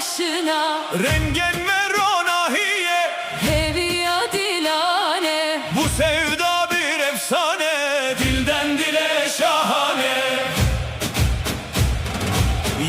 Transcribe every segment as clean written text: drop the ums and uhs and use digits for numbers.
başına. Rengen ve ronahiye, Heviya dilane, bu sevda bir efsane, dilden dile şahane.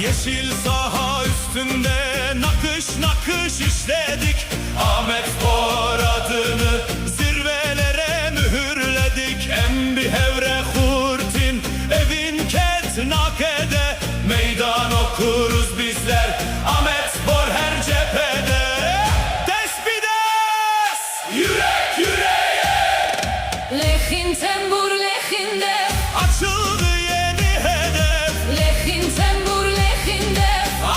Yeşil saha üstünde nakış nakış işledik. Ahmetspor adını zirvelere mühürledik. Embi Hevre Hurtin, Evin Ket Nakede, meydan okuruz bizler Ahmetspor her cephede. Despides, yürek yüreğe, Lechin tembur lechinde, açıldı yeni hedef. Lechin tembur lechinde,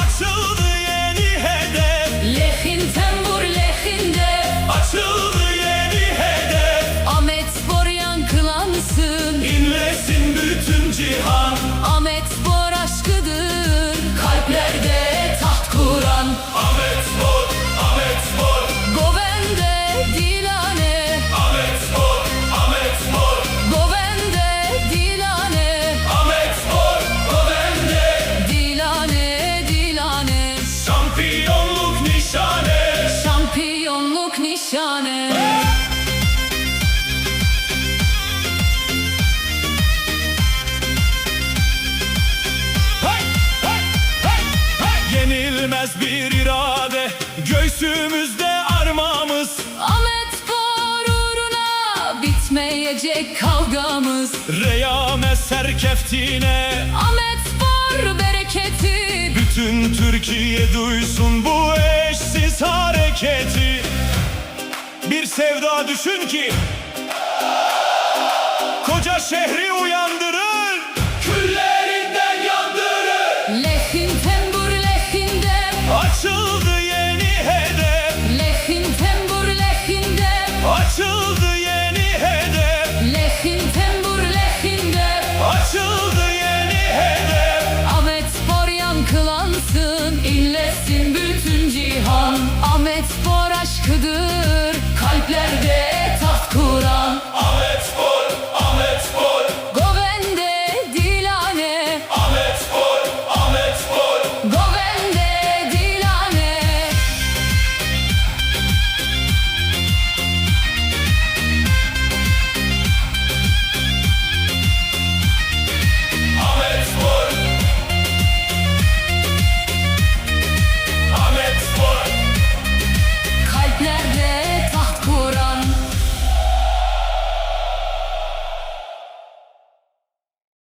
Açıldı yeni hedef. Lechin tembur lechinde. Açıldı yeni hedef. Ahmetspor yankılansın, İnlesin bütün cihan. Ahmetspor aşkıdır, kalplerde taht kuran. Ahmetspor, Ahmetspor, Govende dilane, Ahmetspor, Ahmetspor, Govende dilane, Ahmetspor, Govende. dilane dilane, Şampiyonluk nişane. şampiyonluk nişane. Hey, hey, hey, hey. Yenilmez bir irade, göğsümüzde armamız. Ahmetspor uğruna bitmeyecek kavgamız. Reyame serkeftine, Ahmetspor bereketi, bütün Türkiye duysun bu eşsiz hareketi. Bir sevda düşün ki koca şehri uyandırır, küllerinden yandırır. Lechin tembur lechinde, Açıldı yeni hedef. Lechin tembur lechinde, Açıldı yeni hedef. Lechin tembur lechinde. Açıldı yeni hedef. Ahmetspor yankılansın, inlesin bütün cihan. Ahmetspor aşkıdır, kalplerde